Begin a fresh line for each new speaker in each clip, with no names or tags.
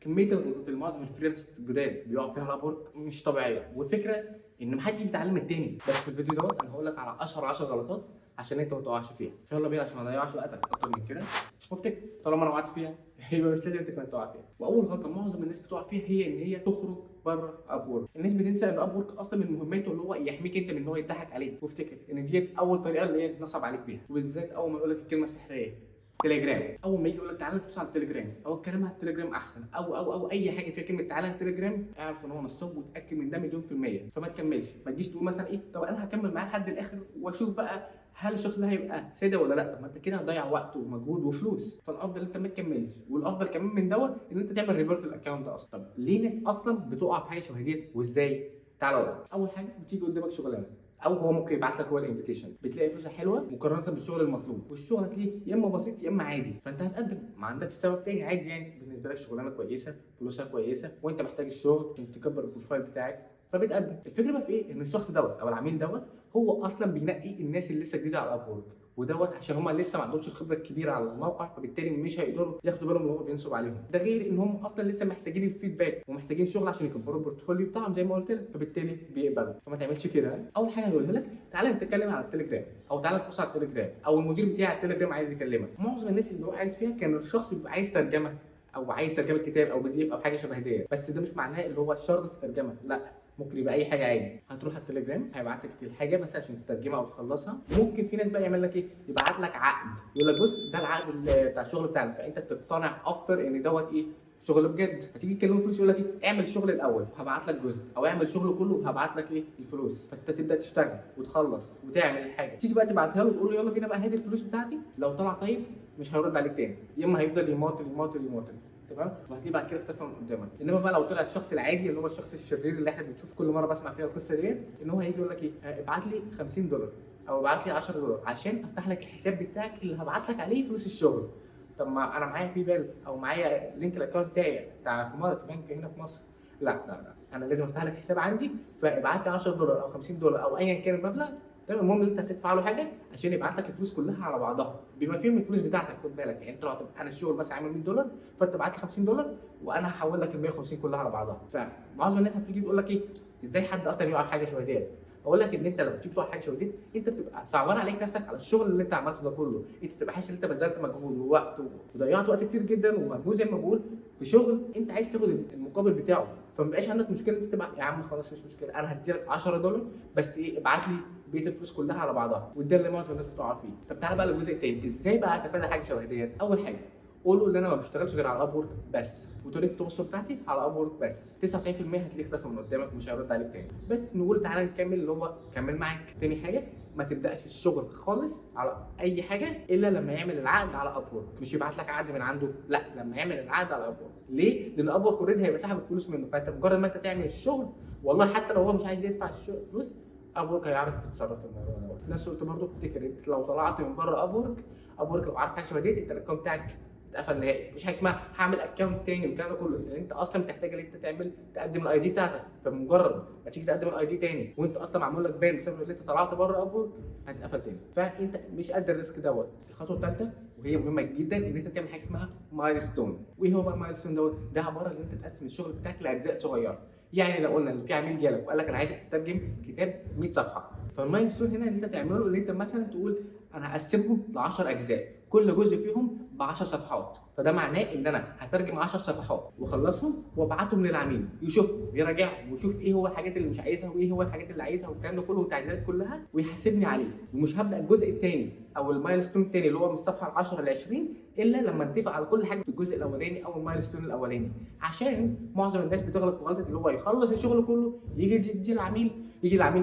كميه الغلطات اللي معظم الفريلانسرز الجداد بيقعوا فيها على ابورك مش طبيعيه، والفكره ان محدش بيتعلم التاني. بس في الفيديو دوت انا هقول لك على اشهر 10 غلطات عشان انت ما تقعش فيها. يلا بينا عشان ما نضيعش وقتك اكتر من كده. وافتكر طالما انا وقعت فيها يبقى مش لازم انت كمان تقع فيها. واول غلطه معظم الناس بتقع فيها هي ان هي تخرج بره ابورك. الناس بتنسى ان ابورك اصلا من مهمته اللي هو يحميك انت من ان هو يضحك عليك، وافتكر ان ديت اول طريقه اللي هي اتنصب عليك بيها، وبالذات اول ما يقول لك الكلمه السحريه تليجرام. اول ما يجي يقول لك تعالى نبص على التليجرام او الكلام على التليجرام احسن او اي حاجه فيها كلمه تعالى على التليجرام، اعرف ان هو نصاب وتاكد من ده مليون في الميه. فما تكملش، ما تجيش تقول مثلا ايه طب انا هكمل معاه لحد الاخر واشوف بقى هل الشخص ده هيبقى صادق ولا لا. طب ما انت كده هتضيع وقت ومجهود وفلوس. فالافضل انت ما تكملش، والافضل كمان من دوت ان انت تعمل ريبورت الاكونت ده اصلا. طب ليه ناس اصلا بتقع في حاجه شبه ديت وازاي؟ تعالى اقول لك. اول حاجه بتيجي قدامك شغلانه او هو ممكن يبعت لك هو الانفيتيشن، بتلاقي فلوسها حلوه مقارنه بالشغل المطلوب، والشغل هتلاقيه يا اما بسيط يا اما عادي، فانت هتقدم ما عندكش سبب تاني عادي. يعني بالنسبه لك شغلانه كويسه فلوسها كويسه وانت محتاج الشغل عشان تكبر البروفايل بتاعك، فبتقدم. الفكره بقى في ايه؟ ان الشخص دوت او العميل دوت هو اصلا بينقي الناس اللي لسه جديده على الابورك، ودوت عشان هم لسه ما عندهمش الخبره الكبيره على الموقع، فبالتالي مش هيقدروا ياخدوا بالهم ان هو بينصب عليهم. ده غير ان هم اصلا لسه محتاجين الفيدباك ومحتاجين شغل عشان يكبروا البورتفوليو بتاعهم زي ما قلت لك، فبالتالي بيقبلوا. فما تعملش كده. اول حاجه هقولها لك تعالى نتكلم على التليجرام، او تعالى نبص على التليجرام، او المدير بتاعي على التليجرام عايز يكلمك. معظم الناس اللي وقعت فيها كان الشخص بيبقى عايز ترجمه او عايز ترجمه كتاب او PDF او حاجه شبه ديت، بس ده مش معناه اللي هو شرط في الترجمه، لا، ممكن يبقى اي حاجه عادي. هتروح على التليجرام هيبعت لك الحاجه مثلا عشان تترجمها او تخلصها. ممكن في ناس بقى يعمل لك ايه؟ يبعت لك عقد يقول لك بص ده العقد بتاع الشغل بتاعنا، فانت تقتنع اكتر ان دوت ايه؟ شغل بجد. هتيجي تكلمه فلوس يقول لك ايه؟ اعمل الشغل الاول هبعت لك جزء، او اعمل شغله كله وهبعت لك ايه؟ الفلوس. فانت تبدا تشتغل وتخلص وتعمل الحاجه، تيجي بقى تبعتها له وتقول له يلا بينا بقى هات الفلوس بتاعتي. لو طلع طيب مش هيرد عليك تاني، يا اما هيفضل يماطل يماطل يماطل، تمام، وهتلاقيه بعد كده اختفى من قدامك. انما بقى لو طلع الشخص العادي اللي هو الشخص الشرير اللي احنا بنشوف كل مره بسمع فيها القصه ديت، ان هو هيجي يقول لك ايه؟ ابعت لي $50 او ابعت لي $10 عشان افتح لك الحساب بتاعك اللي هبعت لك عليه فلوس الشغل. طب ما انا معايا بيبال او معايا لينك الاكونت بتاعي بتاع في بنك هنا في مصر. لا انا لازم افتح لك حساب عندي، فابعت لي $10 او $50 او ايا كان المبلغ. تمام، المهم ان انت هتدفع له حاجه عشان يبعت لك الفلوس كلها على بعضها بما فيهم الفلوس بتاعتك. خد بالك يعني انت لو انا الشغل مثلا عامل $100 فانت بعت لي $50 وانا هحول لك ال 150 كلها على بعضها. فمعظم الناس هتيجي تقول لك ايه؟ ازاي حد اصلا يقع في حاجه شبه ديت؟ اقول لك ان انت لما تيجي تقع في حاجه شبه ديت انت بتبقى صعبان عليك نفسك على الشغل اللي انت عملته ده كله، انت بتبقى حاسس ان انت بذلت مجهود ووقت وضيعت وقت كتير جدا ومجهود زي ما بقول في شغل انت عايز تاخد المقابل بتاعه. فما بيبقاش عندك مشكله انت تبقى يا عم خلاص مش مشكله انا هديلك $10 بس ايه؟ ابعت لي بقيه الفلوس كلها على بعضها، وده اللي معظم الناس بتقع فيه. طب تعالى بقى للجزء الثاني، ازاي بقى اتفادى حاجه شبه ديت؟ اول حاجه قول له ان انا ما بشتغلش غير على ابورك بس، وطريقه التواصل بتاعتي على ابورك بس. 99% هتلاقيه اختفى من قدامك مش هيرد عليك تاني. بس نقول تعالى نكمل اللي هو كمل معاك. تاني حاجه ما تبداش الشغل خالص على اي حاجه الا لما يعمل العقد على ابورك، مش يبعت لك عقد من عنده، لا، لما يعمل العقد على ابورك. ليه؟ لان ابورك اوريدي هيبقى سحب الفلوس منه، فانت مجرد ما انت تعمل الشغل والله حتى لو هو مش عايز يدفع الفلوس ابورك هيعرف يتصرف في الموضوع ده. في نفس الوقت برضه افتكر انت لو طلعت من بره ابورك لو عارف حاجه شبه ديت انت الاكونت بتاعك اتقفل نهائي. مش حاجه اسمها هعمل اكونت تاني والكلام ده كله، لان انت اصلا بتحتاج ان انت تقدم الاي دي بتاعتك. فبمجرد ما تيجي تقدم الاي دي تاني وانت اصلا معمول لك بان بسبب ان انت طلعت بره ابورك هتتقفل تاني. فانت مش قد الريسك دوت. الخطوه الثالثه وهي مهمه جدا ان انت تعمل حاجه اسمها مايلستون. وايه هو بقى مايلستون دوت؟ ده عباره ان انت تقسم الشغل بتاعك لاجزاء صغيره. يعني لو قلنا ان في عميل جالك وقال لك انا عايزك تترجم كتاب 100 صفحه، فالمايلستون هنا اللي انت تعمله ان انت مثلا تقول انا هقسمهم ل 10 اجزاء كل جزء فيهم ب 10 صفحات. فده معناه ان انا هترجم 10 صفحات واخلصهم وابعتهم للعميل يشوفهم ويراجعهم ويشوف ايه هو الحاجات اللي مش عايزها وايه هو الحاجات اللي عايزها والكلام ده كله والتعديلات كلها ويحاسبني عليه. ومش هبدا الجزء الثاني او المايلستون الثاني اللي هو من الصفحه ال 10 ل 20 الا لما نتفق على كل حاجه في الجزء الاولاني او المايلستون الاولاني. عشان معظم الناس بتغلط في غلطه اللي هو يخلص الشغل كله يجي العميل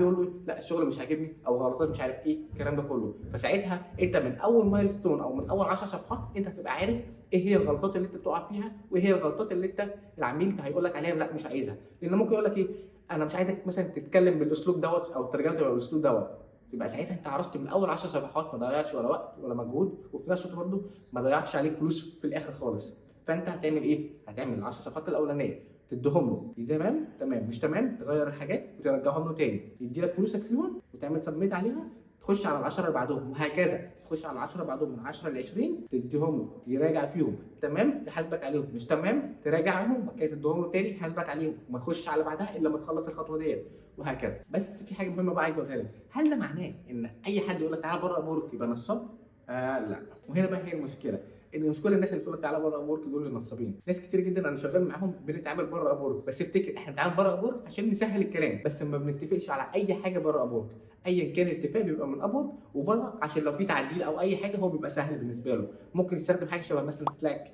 يقول له لا الشغل مش عاجبني او غلطات مش عارف ايه الكلام ده كله. فساعتها انت من اول مايلستون او من اول 10 صفحات انت هتبقى عارف ايه هي الغلطات اللي انت بتقع فيها وايه هي الغلطات اللي انت العميل هيقول لك عليها لا مش عايزها. لان ممكن يقول لك ايه؟ انا مش عايزك مثلا تتكلم بالاسلوب دوت او الترجمه تبقى بالاسلوب دوت. يبقى ساعتها انت عرفت من اول 10 صفحات ما ضيعتش ولا وقت ولا مجهود، وفي نفس الوقت برضه ما ضيعتش عليك فلوس في الاخر خالص. فانت هتعمل ايه؟ هتعمل ال 10 صفحات الاولانيه تديهم له تمام مش تمام تغير الحاجات وترجعهم له تاني يدي لك فلوسك فيهم وتعمل سبميت عليها، تخش على ال10 اللي بعدهم وهكذا تخش على 10 بعدهم من 10 ل 20 تديهم له يراجع فيهم، تمام يحاسبك عليهم، مش تمام تراجعهم بعد كده تديهم له تاني يحاسبك عليهم، وما تخش على بعدها الا لما تخلص الخطوه ديت وهكذا. بس في حاجه مهمه بقى عايز اقولها لك، هل ده معناه ان اي حد يقول لك تعالى بره ابورك يبقى نصاب؟ لا. وهنا بقى هي المشكله، ان مش كل الناس اللي بتقول لك تعالى بره ابورك دول اللي نصابين. ناس كتير جدا انا شغال معاهم بنتعامل بره ابورك، بس افتكر احنا بنتعامل بره ابورك عشان نسهل الكلام، بس ما بنتفقش على اي حاجه بره ابورك. ايا كان الاتفاق بيبقى من ابورك وبره، عشان لو في تعديل او اي حاجه هو بيبقى سهل بالنسبه له. ممكن يستخدم حاجه شبه مثلا سلاك،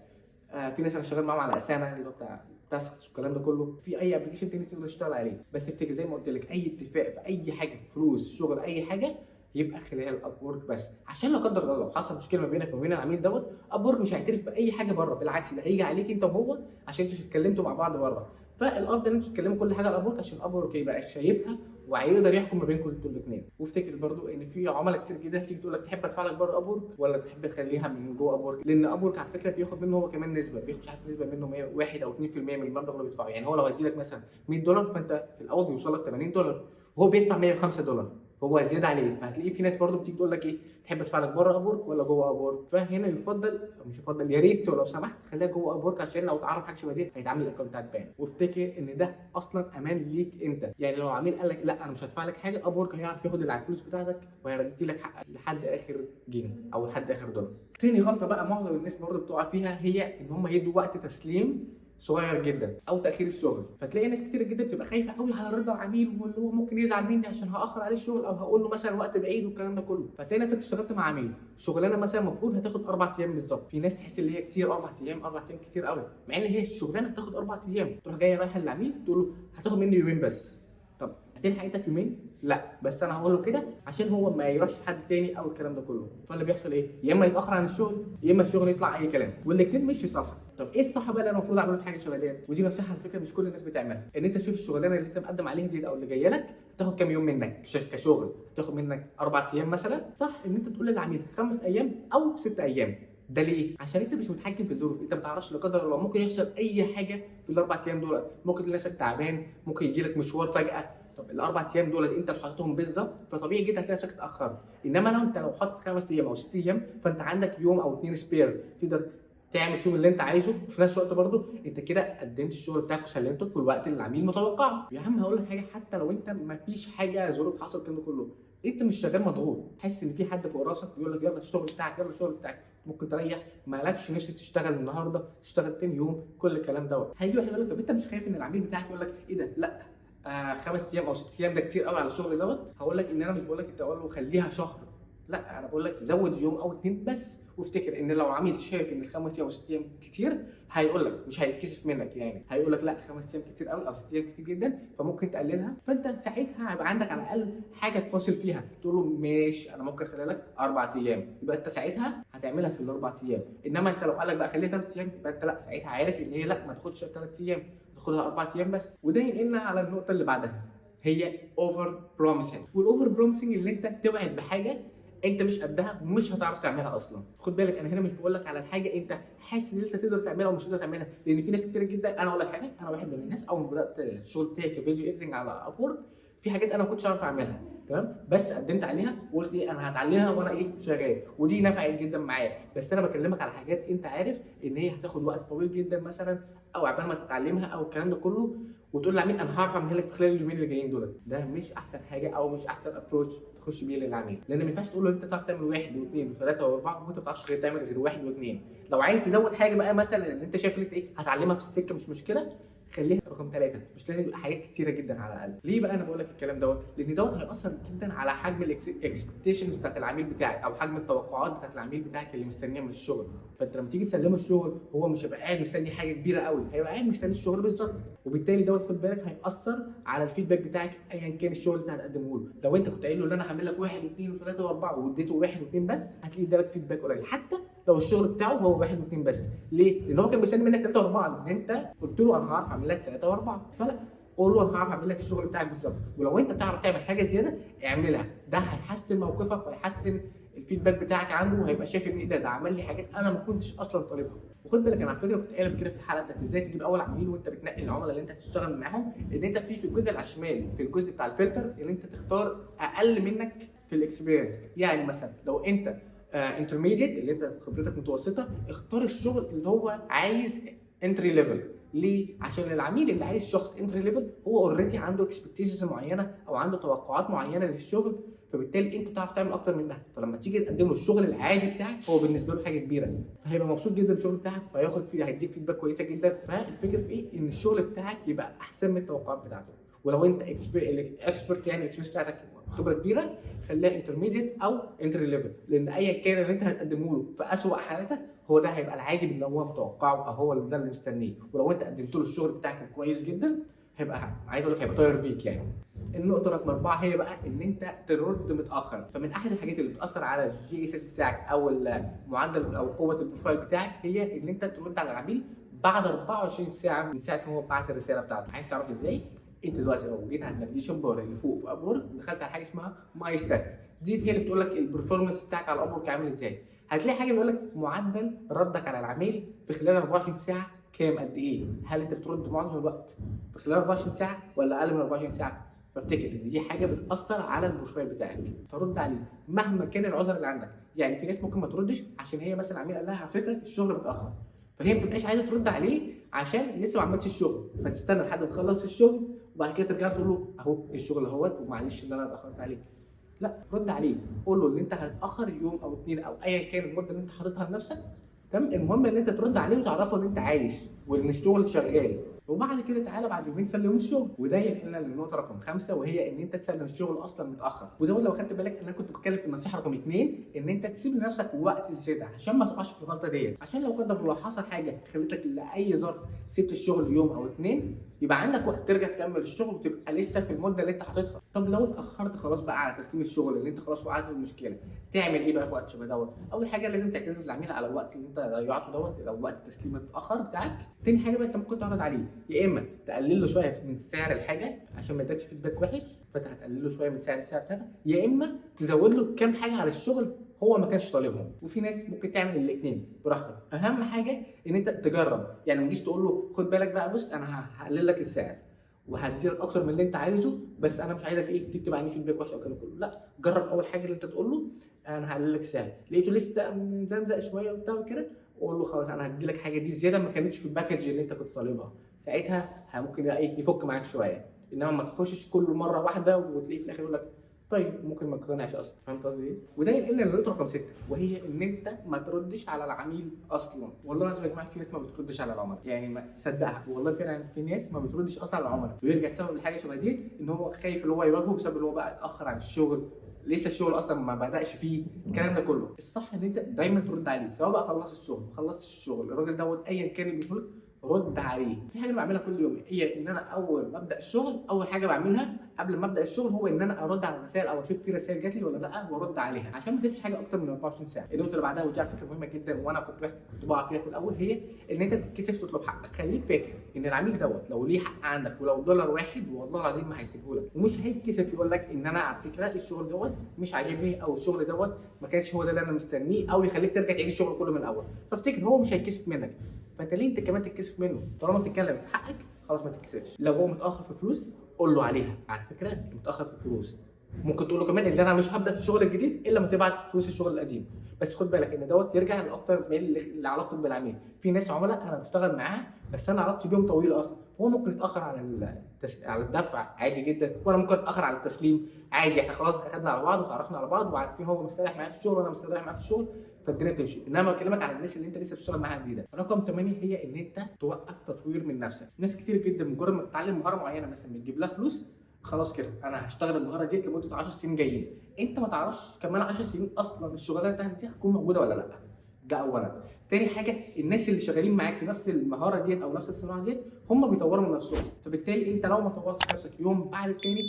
في ناس انا شغال معاهم على اسانا اللي هو بتاع تاسكس والكلام ده كله، في اي ابلكيشن تاني تقدر تشتغل عليه. بس افتكر زي ما قلت لك، اي اتفاق في اي حاجه، فلوس، شغل، اي حاجه، يبقى خلال اب وورك بس، عشان لا قدر الله لو حصل مشكله ما بينك وما بين العميل دوت، اب وورك مش هيعترف باي حاجه بره، بالعكس ده هيجي عليك انت وهو عشان انتوا اتكلمتوا مع بعض بره. فالافضل ان انتوا تتكلموا كل حاجه على اب وورك عشان اب وورك يبقى شايفها وهيقدر يحكم ما بينكم انتوا الاثنين. وافتكر برضو ان في عملاء كتير جدا تيجي تقول لك تحب ادفع لك بره اب وورك ولا تحب تخليها من جوه اب وورك، لان اب وورك على فكره بياخد منه هو كمان نسبه، بياخد مش عارف نسبه منه 1 او 2% من المبلغ اللي بيدفعه. يعني هو لو هيدي لك مثلا $100 فانت في الاول بيوصل لك $80 وهو بيدفع $105، فهو زياده عليه. فهتلاقي في ناس برضو بتيجي تقول لك ايه، تحب ادفع لك بره اب وورك ولا جوه اب وورك؟ فهنا يفضل او مش يفضل، يا ريت ولو سمحت خليها جوه اب وورك، عشان لو تعرف حاجه شبه دي هيتعمل الاكونت بتاعك بان. وافتكر ان ده اصلا امان ليك انت، يعني لو عميل قال لك لا انا مش هدفع لك حاجه، اب وورك هيعرف ياخد الفلوس بتاعتك وهيدي لك حق لحد اخر جنيه او لحد اخر دولار. تاني غلطه بقى معظم الناس برضو بتقع فيها، هي ان هم يدوا وقت تسليم صغير جدا او تاخير الشغل. فتلاقي ناس كتير جدا بتبقى خايفه قوي على رضا العميل، واللي هو ممكن يزعل مني عشان هاخر عليه الشغل او هقول له مثلا وقت بعيد والكلام ده كله. فتلاقي نفسك اشتغلت مع عميل شغلانه مثلا المفروض هتاخد 4 ايام بالظبط، في ناس تحس ان هي كتير 4 ايام، 4 ايام كتير قوي، مع ان هي الشغلانه هتاخد 4 ايام. تروح جايه رايحه للعميل تقول له هتاخد مني يومين بس. طب هتلحق انت في يومين؟ لا، بس انا هقول له كده عشان هو ما يروحش لحد تاني او الكلام ده كله. فاللي بيحصل ايه؟ يا اما يتاخر عن الشغل يا اما الشغل يطلع اي كلام، والاثنين مش صح. طب ايه الصح بقى اللي انا المفروض اعمله في حاجه شبه ديت؟ ودي نصيحه على فكره مش كل الناس بتعملها، ان انت تشوف الشغلانه اللي انت مقدم عليها دي او اللي جايه لك تاخد كام يوم منك كشغل، تاخد منك 4 ايام مثلا، صح ان انت تقول للعميل 5 ايام او 6 ايام. ده ليه؟ عشان انت مش متحكم في الظروف، انت ما تعرفش لا قدر الله ممكن يحصل اي حاجه في الاربع ايام دول، ممكن تلاقي نفسك تعبان، ممكن يجي لك مشوار فجاه. طب الاربع ايام دول انت اللي حاططهم بالظبط، فطبيعي جدا هتلاقي نفسك اتاخرت. انما لو حاطط 5 ايام او 6 ايام فانت عندك يوم او 2 سبير تقدر تعمل فيهم اللي انت عايزه، وفي نفس الوقت برضه انت كده قدمت الشغل بتاعك وسلمته في الوقت اللي العميل متوقعه. يا عم هقول لك حاجه، حتى لو انت ما فيش حاجه ظروف حصلت الكلام ده كله، انت مش شغال مضغوط، حاسس ان في حد فوق راسك بيقول لك يلا الشغل بتاعك، يلا الشغل بتاعك، ممكن تريح، مالكش نفس تشتغل النهارده، تشتغل تاني يوم، كل الكلام دوت. هيجي واحد يقول لك طب انت مش خايف ان العميل بتاعك يقول لك ايه ده؟ لا 5 ايام او 6 ايام ده كتير قوي على الشغل دوت. هقول لك ان انا مش بقول لك انت اقول له خليها شهر، لا انا بقول لك زود يوم او 2 بس. وافتكر ان لو عميل شايف ان ال5 ايام او 6 ايام كتير هيقول لك، مش هيتكسف منك، يعني هيقول لك لا 5 ايام كتير قوي او 6 ايام كتير جدا، فممكن تقللها. فانت ساعتها هيبقى عندك على الاقل حاجه تفاصل فيها، تقول له ماشي انا ممكن اخليها لك 4 ايام، يبقى انت ساعتها هتعملها في ال4 ايام. انما انت لو قال لك بقى خليها 3 ايام، يبقى انت لا ساعتها عارف ان هي لا ما تاخدش 3 ايام، تاخدها 4 ايام بس. وده ينقلنا على النقطه اللي بعدها، هي اوفر بروميسنج. والاوفر بروميسنج اللي انت توعد بحاجه انت مش قدها ومش هتعرف تعملها اصلا. خد بالك انا هنا مش بقول لك على الحاجه انت حاسس ان انت تقدر تعملها ومش هتقدر تعملها، لان في ناس كتير جدا. انا اقول لك حاجه، انا واحد من الناس اول ما بدات الشغل بتاعي كفيديو ايديتنج على ابورك، في حاجات انا ما كنتش عارف اعملها، تمام، بس قدمت عليها وقلت ايه انا هتعلمها وانا ايه شغال، ودي نفعت جدا معايا. بس انا بكلمك على حاجات انت عارف ان هي هتاخد وقت طويل جدا مثلا، او عبال ما تتعلمها او الكلام ده كله، وتقول للعميل انا هعرف اعملها لك في خلال اليومين اللي جايين دول. ده مش احسن حاجه او مش احسن ابروتش تخش بيه للعميل، لان ما ينفعش تقول له انت تعرف تعمل 1 و2 و3 و4 وانت ما بتعرفش غير تعمل غير 1 و2. لو عايز تزود حاجه بقى مثلا ان انت شايف ان انت ايه هتعلمها في السكه مش مشكله، خليها رقم 3، مش لازم يبقى حاجات كتيره جدا على الاقل. ليه بقى انا بقول لك الكلام دوت؟ لان دوت هياثر جدا على حجم الاكسبكتيشنز بتاعت العميل بتاعك، او حجم التوقعات بتاعت العميل بتاعك اللي مستنيها من الشغل. فانت لما تيجي تسلمه الشغل هو مش هيبقى قاعد مستني حاجه كبيره قوي، هيبقى قاعد مستني الشغل بالظبط، وبالتالي دوت خد بالك هياثر على الفيدباك بتاعك ايا كان الشغل اللي انت هتقدمه له. لو انت كنت قايل له ان انا هعمل لك 1 و2 و3 و4 واديته 1 و2 بس، هتلاقي ادالك فيدباك قليل، حتى لو الشغل بتاعه هو 1 و2 بس. ليه؟ لان هو كان مستني منك 3 و4، لان انت قلت له انا هعرف اعمل لك 3 و4، فلا قول له انا هعرف اعمل لك الشغل بتاعك بالظبط. ولو انت بتعرف تعمل حاجه زياده اعملها، ده هيحسن موقفك وهيحسن الفيدباك بتاعك عنده، وهيبقى شايف ان ده عمل لي حاجات انا ما كنتش اصلا طالبها. وخد بالك انا على فكره كنت قايل كده في الحلقه بتاعت ازاي تجيب اول عميل وانت بتنقي العملاء اللي انت هتشتغل معاهم، ان انت في الجزء على الشمال في الجزء بتاع الفلتر ان انت تختار اقل منك في الاكسبيرينس. يعني مثلا لو انت انترميديت اللي انت خبرتك متوسطه، اختار الشغل اللي هو عايز انتري ليفل. ليه؟ عشان العميل اللي عايز شخص انتري ليفل هو اوريدي عنده اكسبكتيشنز معينه او عنده توقعات معينه للشغل، فبالتالي انت تعرف تعمل اكتر منها. فلما تيجي تقدم له الشغل العادي بتاعك هو بالنسبه له حاجه كبيره، فهيبقى مبسوط جدا بالشغل بتاعك وهياخد فيه، هيديك فيدباك كويسه جدا. فالفكره في ايه؟ ان الشغل بتاعك يبقى احسن من التوقعات بتاعته. ولو انت اكسبرت يعني الاكسبيرينس بتاعتك خبره كبيره، خليها انترميديت او انتري ليفل، لان ايا كان اللي انت هتقدمه له في اسوء حالاتك هو ده هيبقى العادي اللي هو متوقعه، او هو ده اللي مستنيه. ولو انت قدمت له الشغل بتاعك كويس جدا هيبقى عايز اقول لك هيبقى طاير بيك يعني. النقطه رقم 4 هي بقى ان انت ترد متاخر. فمن احد الحاجات اللي بتاثر على الجي اس اس بتاعك او المعدل او قوه البروفايل بتاعك هي ان انت ترد على العميل بعد 24 ساعه من ساعه ما هو بعت الرساله بتاعته. عايز تعرف ازاي؟ انت دلوقتي لو جيت على النافيجيشن بار اللي فوق في ابورك دخلت على حاجه اسمها ماي ستاتس، دي هي اللي بتقول لك البرفورمانس بتاعك على ابورك عامل ازاي. هتلاقي حاجه بيقول لك معدل ردك على العميل في خلال 24 ساعه كام، قد ايه؟ هل انت بترد معظم الوقت في خلال 24 ساعه ولا اقل من 24 ساعه؟ فافتكر ان دي حاجه بتاثر على البروفايل بتاعك، فرد عليه مهما كان العذر اللي عندك. يعني في ناس ممكن ما تردش عشان هي مثلا عميل قال لها على فكره الشغل متاخر، فهي ما بتبقاش عايزه ترد عليه عشان لسه ما عملتش الشغل، فتستنى لحد ما تخلص الشغل وبعد كده ترجع تقول له اهو الشغل اهوت ومعلش ان انا اتاخرت عليك. لا، رد عليه، قول له ان انت هتاخر يوم او اتنين او ايا كان المده اللي انت حاططها لنفسك. تمام، المهم ان انت ترد عليه وتعرفه ان انت عايش وان الشغل شغال، وبعد كده تعالى بعد يومين سلم الشغل. وده ينقلنا للنقطه رقم 5 وهي ان انت تسلم الشغل اصلا متاخر. وده لو خدت بالك ان انا كنت بتكلم في النصيحه رقم 2 ان انت تسيب لنفسك وقت زياده عشان ما تقعش في الغلطه ديت، عشان لو قدر الله حصل حاجه خلتك لاي ظرف سبت الشغل يوم او اتنين يبقى عندك وقت ترجع تكمل الشغل وتبقى لسه في المده اللي انت حاططها. طب لو اتاخرت خلاص بقى على تسليم الشغل اللي انت خلاص وقعت في المشكله، تعمل ايه بقى في وقت شبه دوت؟ اول حاجه لازم تعتذر للعميل على الوقت اللي انت ضيعته دوت، لو وقت التسليم اتاخر بتاعك. تاني حاجه بقى انت ممكن تعرض عليه، يا اما تقلل له شويه من سعر الحاجه عشان ما يدكش فيدباك وحش، فانت هتقلل له شويه من سعر الساعه بتاعتك، يا اما تزود له كام حاجه على الشغل هو ما كانش طالبهم. وفي ناس ممكن تعمل الاثنين براحتك. اهم حاجه ان انت تجرب، يعني ما تجيش تقول له خد بالك بقى بص انا هقلل لك السعر وهدي لك اكتر من اللي انت عايزه، بس انا مش عايزك ايه تكتب عني فيدباك وحش او الكلام كله. لا، جرب اول حاجه اللي انت تقول له انا هقلل لك السعر، لقيته لسه مزنزق شويه وبتاع وكده، قول له خلاص انا هدي لك حاجه دي زياده ما كانتش في الباكج اللي انت كنت طالبها. ساعتها ممكن بقى ايه يفك معاك شويه، انما ما تخشش كل مره واحده وتلاقيه في الاخر يقول لك طيب ممكن ما تقتنعش اصلا. فهمت قصدي ايه؟ وده ينقلنا للنقطه رقم 6 وهي ان انت ما تردش على العميل اصلا. والله العظيم يا جماعه في ناس ما بتردش على العملاء، يعني ما تصدقها والله فعلا في ناس ما بتردش اصلا على العملاء، ويرجع السبب لحاجه شبه دي ان هو خايف اللي هو يواجهه بسبب اللي هو بقى اتاخر عن الشغل، لسه الشغل اصلا ما بداش فيه، الكلام ده كله. الصح ان انت دايما ترد عليه، سواء بقى خلص الشغل ما خلصش الشغل، الراجل دوت ايا كان اللي بيقول رد عليه. في حاجه بعملها كل يوم هي ان انا اول ما ابدا الشغل اول حاجه بعملها قبل ما ابدا الشغل هو ان انا ارد على الرسائل او اشوف في رسائل جات لي ولا لا وارد عليها عشان ما تسيبش حاجه اكتر من 24 ساعه. النقطه اللي بعدها ودي على فكره مهمه جدا وانا كنت بقع فيها في الاول هي ان انت تتكسف تطلب حقك. خليك فاكر ان العميل دوت لو ليه حق عندك ولو دولار واحد والله العظيم ما هيسيبه لك، ومش هيتكسف يقول لك ان انا على فكره الشغل دوت مش عاجبني او الشغل دوت ما كانش هو ده اللي انا مستنيه، او يخليك ترجع تعيد الشغل كله من الاول. فافتكر هو مش هيتكسف منك، فانت ليه انت كمان تتكسف منه؟ طالما بتتكلم في حقك خلاص ما تتكسفش. لو هو متاخر في فلوس قول له عليها، على فكره متاخر في الفلوس. ممكن تقول له كمان ان انا مش هبدا في الشغل الجديد الا لما تبعت فلوس الشغل القديم، بس خد بالك ان دوت يرجع لاكتر من اللي علاقتك بالعميل. في ناس عملاء انا بشتغل معاها بس انا علاقتي بيهم طويله اصلا، هو ممكن يتاخر على الدفع عادي جدا، وانا ممكن اتاخر على التسليم عادي، احنا خلاص اخدنا على بعض وتعرفنا على بعض وعارفين هو مستريح معايا في الشغل وانا مستريح معاه في الشغل، فالدنيا بتمشي. انما بكلمك على الناس اللي انت لسه بتشتغل معاها جديده. رقم 8 هي ان انت توقف تطوير من نفسك. ناس كتير جدا مجرد ما تتعلم مهاره معينه مثلا بتجيب لها فلوس خلاص كده انا هشتغل المهاره دي لمده 10 سنين جايين. انت ما تعرفش كمان 10 سنين اصلا الشغلانه بتاعتك دي هتكون موجوده ولا لا. ده اولا. تاني حاجه الناس اللي شغالين معاك في نفس المهاره ديت او نفس الصناعه ديت هم بيطوروا من نفسهم، فبالتالي انت لو ما طورتش نفسك يوم بعد التاني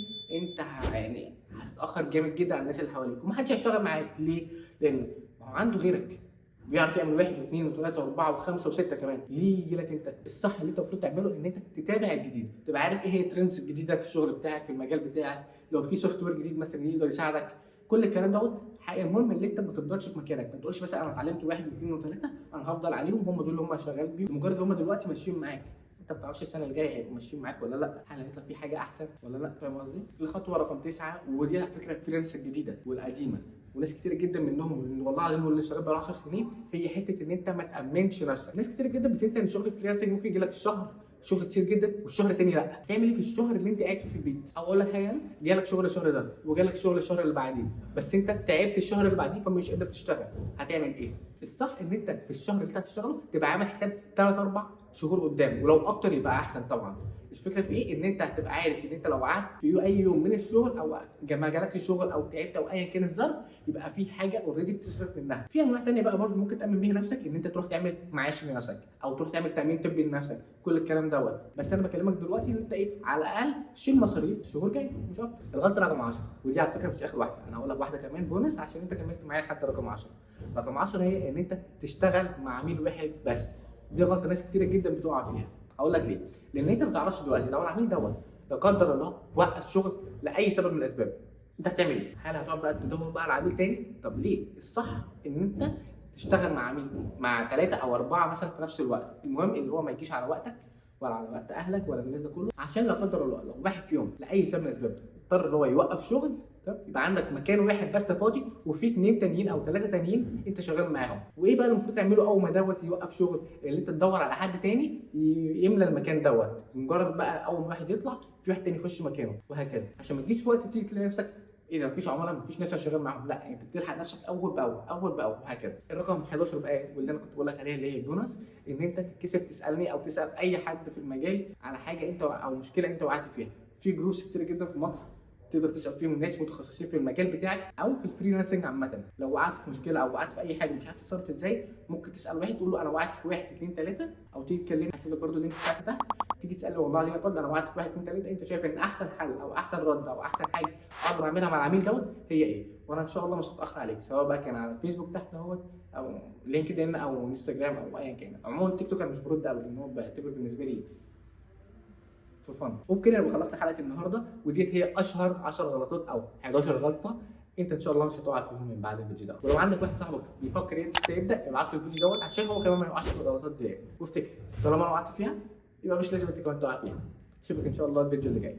انت يعني هتتاخر جامد جدا على الناس اللي حواليك ومحدش هيشتغل معاك. ليه؟ لان هو عنده غيرك بيعرف يعمل واحد واثنين وثلاثه واربعه وخمسه وسته كمان. ليه يجي لك انت؟ الصح اللي انت المفروض تعمله ان انت تتابع الجديد، تبقى عارف ايه هي الترندز الجديده في الشغل بتاعك في المجال بتاعك، لو في سوفت وير جديد مثلا يقدر يساعدك، كل الكلام دوت حقيقه. المهم ان انت ما تفضلش في مكانك، ما تقولش مثلا انا اتعلمت واحد واثنين وثلاثه انا هفضل عليهم، هم دول اللي هم شغال بيهم، مجرد هم دلوقتي ماشيين معاك انت ما تعرفش السنه الجايه هيبقوا ماشيين معاك ولا لا، هل هيطلع في حاجه احسن ولا لا. فاهم قصدي؟ الخطوه رقم 9 ودي على فكره الفريلانس الجديده والقديمه وناس كتير جدا منهم والله العظيم واللي شغال بقاله 10 سنين، هي حته ان انت ما تامنش نفسك. ناس كتير جدا بتنسى ان شغل الفريلانسنج ممكن يجي لك الشهر شغل كتير جدا والشهر التاني لا. تعمل ايه في الشهر اللي انت قاعد فيه في البيت؟ او اقول لك حاجه، جالك شغل الشهر ده وجالك شغل الشهر اللي بعديه، بس انت تعبت الشهر اللي بعديه فمش قادر تشتغل، هتعمل ايه؟ الصح ان انت في الشهر اللي انت هتشتغله تبقى عامل حساب 3 4 شهور قدام، ولو اكتر يبقى احسن طبعا. الفكره في ايه؟ ان انت هتبقى عارف ان انت لو قعدت في اي يوم من الشغل او ما جالكش الشغل او تعبت او ايا كان الظرف، يبقى في حاجه اوريدي بتصرف منها. في انواع ثانيه بقى برضه ممكن تامن بيها نفسك، ان انت تروح تعمل معاش لنفسك او تروح تعمل تامين طبي لنفسك، كل الكلام دوت. بس انا بكلمك دلوقتي ان انت ايه، على الاقل شيل مصاريف الشهور جاي مش اكتر. الغلطه رقم 10، ودي على فكره مش اخر واحده، انا هقول لك واحده كمان بونس عشان انت كملت معايا لحد رقم 10. رقم 10 هي ان انت تشتغل مع عميل واحد بس. دي غلطه ناس كتيره جدا بتقع فيها. هقول لك ليه؟ لان انت ما تعرفش دلوقتي لو العميل دوت لا قدر الله وقف شغل لاي سبب من الاسباب، انت هتعمل ايه؟ هل هتقعد بقى تدور بقى على عميل تاني؟ طب ليه؟ الصح ان انت تشتغل مع عميل، مع 3 أو 4 مثلا في نفس الوقت، المهم ان هو ما يجيش على وقتك ولا على وقت اهلك ولا الناس ده كله، عشان لا قدر الله لو واحد فيهم لاي سبب من الاسباب اضطر ان هو يوقف شغل، يبقى عندك مكان واحد بس فاضي وفي 2 تانيين او 3 تانيين انت شغال معاهم. وايه بقى المفروض تعمله اول ما دوت يوقف شغل؟ اللي انت تدور على حد تاني يملى المكان دوت، مجرد بقى اول ما واحد يطلع في واحد تاني يخش مكانه، وهكذا. عشان ما تجيش وقت تيجي تلاقي نفسك ايه ده مفيش عملاء مفيش ناس شغال معاهم، لا انت بتلحق نفسك اول باول اول باول وهكذا. الرقم 11 بقى واللي انا كنت بقول لك عليها اللي هي البونص، ان انت تتكسف تسالني او تسال اي حد في المجال على حاجه انت او مشكله انت وقعت فيها. في جروبس كتير جدا في مصر تقدر تسال فيهم ناس متخصصين في المجال بتاعك او في الفريلانسنج عامه. لو وقعت في مشكله او وقعت في اي حاجه مش عارف تتصرف ازاي، ممكن تسال واحد تقول له انا وقعت في 1 2 3، او تيجي تكلمني هسيب لك برده اللينك بتاعك تحت، تيجي تسالني والله العظيم يا فندم انا وقعت في 1 2 3، انت شايف ان احسن حل او احسن رد او احسن حاجه اقدر اعملها مع العميل دوت هي ايه؟ وانا ان شاء الله مش هتاخر عليك، سواء بقى كان على الفيسبوك تحت اهوت او لينكد ان او انستجرام او ايا كان. عموما التيك توك انا مش برد قوي لان هو بعتبر بالنسبه لي فور فن. وبكده نبقى خلصت حلقه النهارده، وديت هي اشهر 10 غلطات او 11 غلطه انت ان شاء الله مش هتقع فيهم من بعد الفيديو ده. ولو عندك واحد صاحبك بيفكر لسه يبدا، ابعت له الفيديو دوت عشان هو كمان ما يقعش في الغلطات ديت. وافتكر طالما انا وقعت فيها يبقى مش لازم انت كمان تقع فيها. اشوفك ان شاء الله الفيديو اللي جاي.